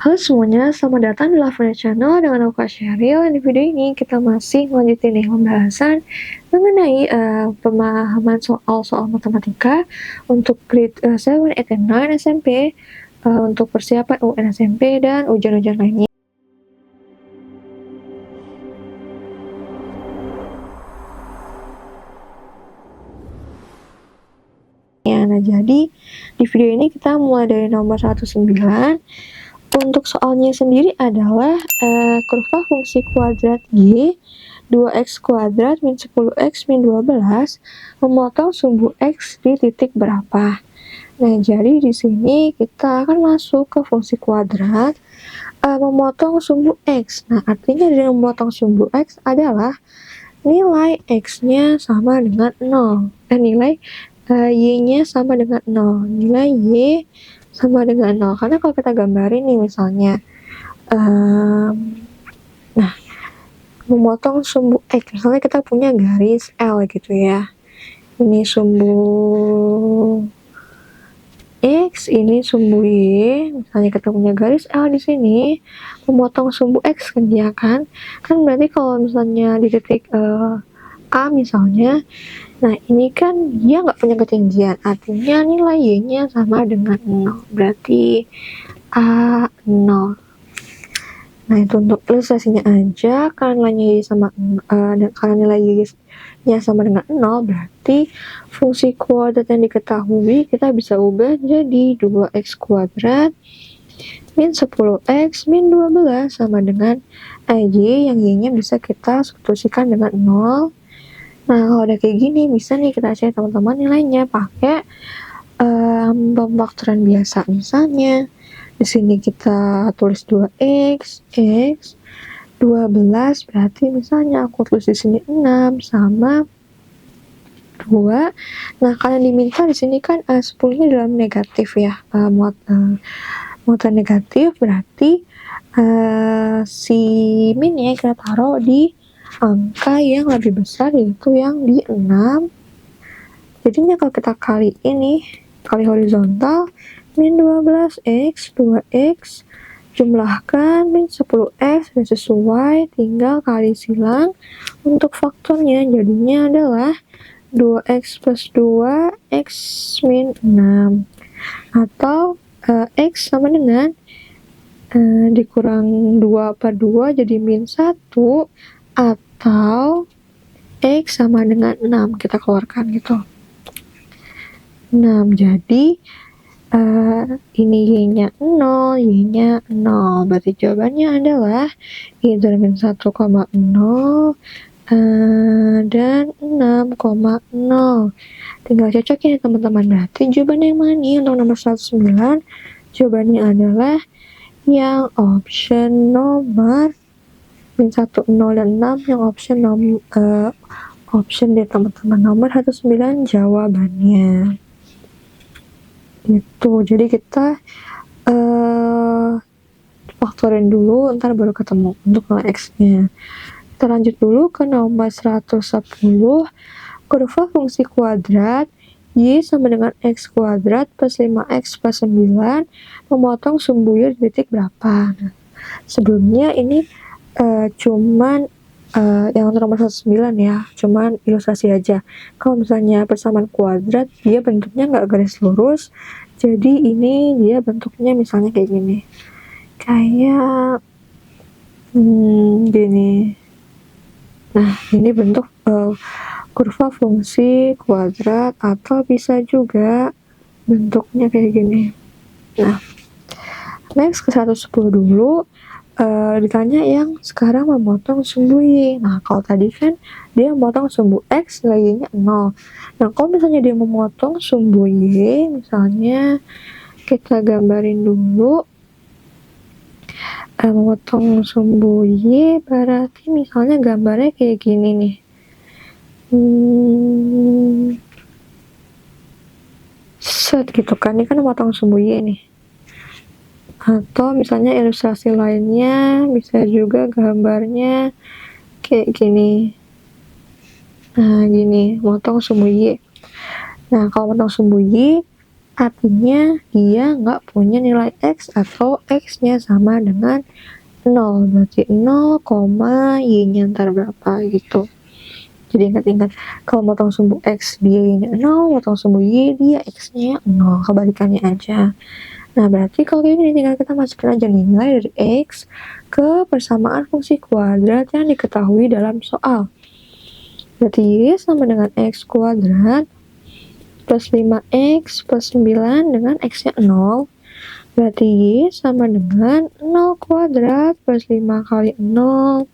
Halo semuanya, selamat datang di Lavender Channel dengan aku Kak Sheryl. Di video ini kita masih melanjutin nih pembahasan mengenai pemahaman soal-soal matematika untuk grade 7, 8, dan 9 SMP untuk persiapan UN SMP dan ujian-ujian lainnya. Nah, jadi di video ini kita mulai dari nomor 19. Untuk soalnya sendiri adalah kurva fungsi kuadrat Y 2x kuadrat min 10x min 12 memotong sumbu x di titik berapa. Nah, jadi di sini kita akan masuk ke fungsi kuadrat memotong sumbu x. Nah, artinya dari memotong sumbu x adalah nilai x-nya sama dengan 0. Nilai y-nya sama dengan 0. Nilai y sama dengan 0. Karena kalau kita gambarin nih misalnya, nah, memotong sumbu X. Misalnya kita punya garis L gitu ya. Ini sumbu X, ini sumbu Y. Misalnya kita punya garis L di sini, memotong sumbu X kan dia kan. Kan berarti kalau misalnya di titik A misalnya, nah ini kan dia nggak punya ketinggian, artinya nilai Y-nya sama dengan 0, berarti A 0. Nah itu untuk ilustrasinya aja, karena nilai Y sama karena nilai Y-nya sama dengan 0, berarti fungsi kuadrat yang diketahui kita bisa ubah jadi 2x kuadrat min 10x min 12 sama dengan Y, yang Y-nya bisa kita substitusikan dengan 0. Nah, kalau udah kayak gini, bisa nih kita cari teman-teman nilainya pakai pemfaktoran biasa. Misalnya, di sini kita tulis 2x, x, 12, berarti misalnya aku tulis di sini 6 sama 2. Nah, kalian diminta di sini kan 10-nya dalam negatif ya, muatan negatif, berarti si min-nya kita taruh di angka yang lebih besar, yaitu yang di 6. Jadinya kalau kita kali ini, kali horizontal, min 12x, 2x, jumlahkan min 10x, dan sesuai, tinggal kali silang. Untuk faktornya jadinya adalah 2x plus 2, x min 6. Atau x sama dengan dikurang 2 per 2 jadi min 1, atau x sama dengan 6, kita keluarkan gitu. 6, jadi ini y-nya 0, y-nya 0, berarti jawabannya adalah either min 1,0 dan 6,0. Tinggal cocokin ya teman-teman, berarti jawabannya yang mana nih untuk nomor 109? Jawabannya adalah yang option nomor min 1, 0, dan 6, yang option deh teman-teman, nomor 19 jawabannya. Gitu, jadi kita faktorin dulu, ntar baru ketemu untuk nilai x-nya. Kita lanjut dulu ke nomor 110, kurva fungsi kuadrat y sama dengan x kuadrat plus 5x plus 9 memotong sumbu y di titik berapa. Nah, sebelumnya ini cuman yang nomor 109 ya, cuman ilustrasi aja. Kalau misalnya persamaan kuadrat, dia bentuknya nggak garis lurus, jadi ini dia bentuknya misalnya kayak gini, kayak gini. Nah, ini bentuk kurva fungsi kuadrat, atau bisa juga bentuknya kayak gini. Nah, next ke 110 dulu. Ditanya yang sekarang memotong sumbu y. Nah, kalau tadi kan dia memotong sumbu x, nilai y-nya 0. Nah, kalau misalnya dia memotong sumbu y, misalnya kita gambarin dulu. Memotong sumbu y berarti misalnya gambarnya kayak gini nih. Set gitu kan, ini kan memotong sumbu y nih. Atau misalnya ilustrasi lainnya bisa juga gambarnya kayak gini. Nah, gini, motong sumbu y. Nah, kalau motong sumbu y artinya dia nggak punya nilai X atau X-nya sama dengan 0. Berarti 0, Y-nya ntar berapa gitu. Jadi ingat-ingat, kalau motong sumbu X dia Y-nya 0, motong sumbu Y dia X-nya 0, kebalikannya aja. Nah, berarti kalau ini tinggal kita masukin aja nilai dari X ke persamaan fungsi kuadrat yang diketahui dalam soal. Berarti Y sama dengan X kuadrat plus 5X plus 9 dengan X-nya 0. Berarti Y sama dengan 0 kuadrat plus 5 kali 0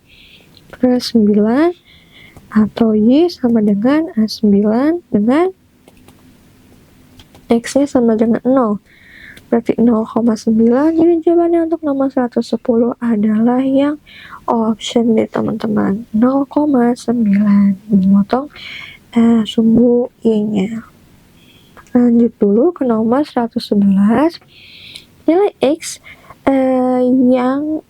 plus 9, atau Y sama dengan 9 dengan X-nya sama dengan 0. Berarti 0,9. Jadi jawabannya untuk nomor 110 adalah yang option nih teman-teman, 0,9. Memotong sumbu Y-nya. Lanjut dulu ke nomor 111. Nilai X yang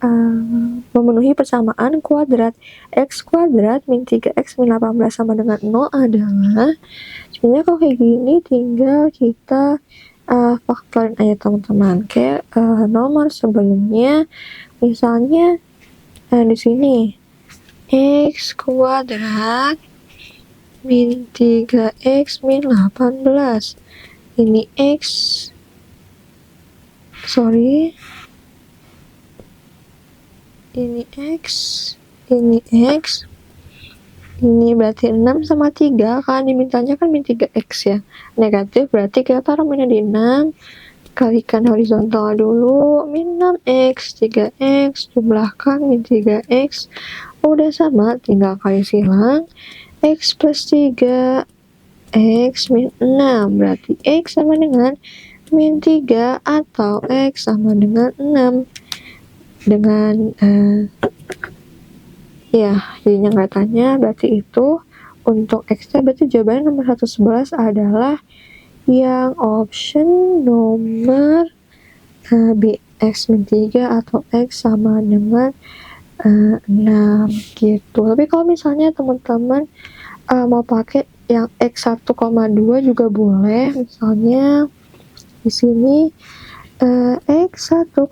memenuhi persamaan kuadrat X kuadrat min 3X min 18 sama dengan 0 adalah, sebenarnya kalau kayak gini tinggal kita faktorin aja teman-teman. Kayak nomor sebelumnya, misalnya di sini X kuadrat min 3X min 18. Ini X, ini X, ini berarti 6 sama 3, kan dimintanya kan min 3X ya, negatif, berarti kita taruh minnya di 6, kalikan horizontal dulu, min 6X, 3X, jumlahkan min 3X, udah sama, tinggal kali silang, X plus 3, X min 6, berarti X sama dengan min 3 atau X sama dengan 6. Dengan jadinya nggak tanya, berarti itu untuk X-nya, berarti jawabannya nomor 111 adalah yang option nomor B, X min 3 atau X sama dengan 6 gitu. Tapi kalau misalnya teman-teman mau pakai yang X 1,2 juga boleh. Misalnya di sini X 1,2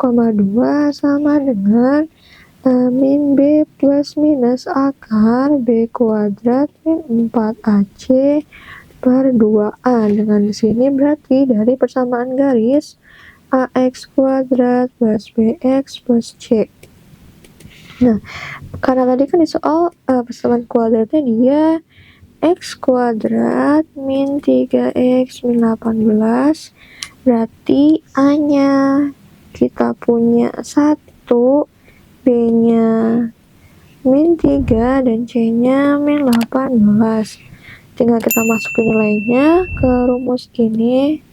sama dengan min B plus minus akar B kuadrat min 4AC per 2A. Dengan di sini berarti dari persamaan garis AX kuadrat plus BX plus C. Nah, karena tadi kan di soal persamaan kuadratnya dia X kuadrat min 3X min 18, berarti A-nya kita punya 1, B-nya min 3, dan C-nya min 18. Tinggal kita masukin nilainya ke rumus ini.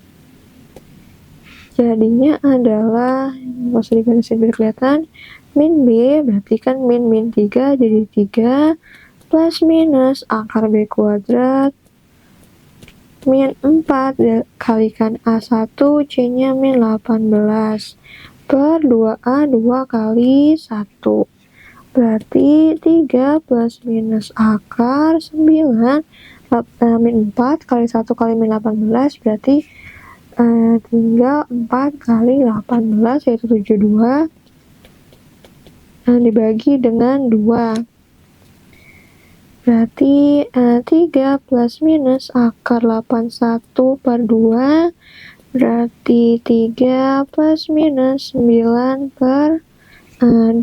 Jadinya adalah, nggak usah digarisin biar kelihatan, min B, berarti kan min 3 jadi 3, plus minus akar B kuadrat min 4 kalikan A1, C-nya min 18 per 2A, 2 kali 1. Berarti 3 plus minus akar 9, min 4 kali 1 kali min 18, berarti tinggal 4 kali 18 yaitu 72, dibagi dengan 2. Berarti 3 plus minus akar 81 per 2, berarti 3 plus minus 9 per 2.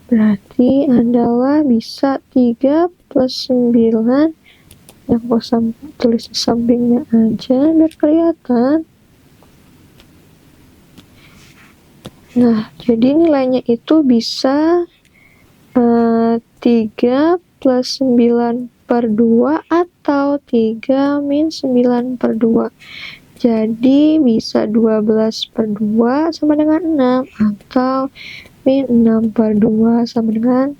Berarti adalah bisa 3 plus 9, yang usah tulis di sampingnya aja biar kelihatan. Nah, jadi nilainya itu bisa 3 plus 9 per 2 atau 3 min 9 per 2. Jadi bisa 12 per 2 sama dengan 6, atau min 6 per 2 sama dengan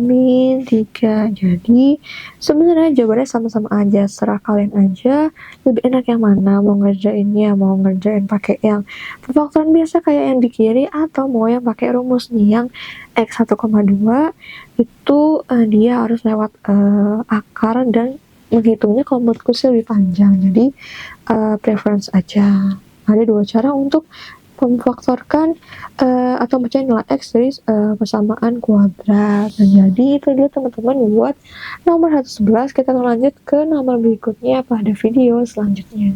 min 3. Jadi sebenarnya jawabannya sama-sama aja, serah kalian aja lebih enak yang mana, mau ngerjainnya, mau ngerjain pakai yang pemfaktoran biasa kayak yang di kiri, atau mau yang pakai rumus nih yang X 1,2 itu dia harus lewat akar dan menghitungnya kalau menurutku sih lebih panjang, jadi preference aja. Ada 2 cara untuk memfaktorkan atau mencari nilai X dari persamaan kuadrat. Dan jadi itu dulu teman-teman buat nomor 111. Kita akan lanjut ke nomor berikutnya pada video selanjutnya.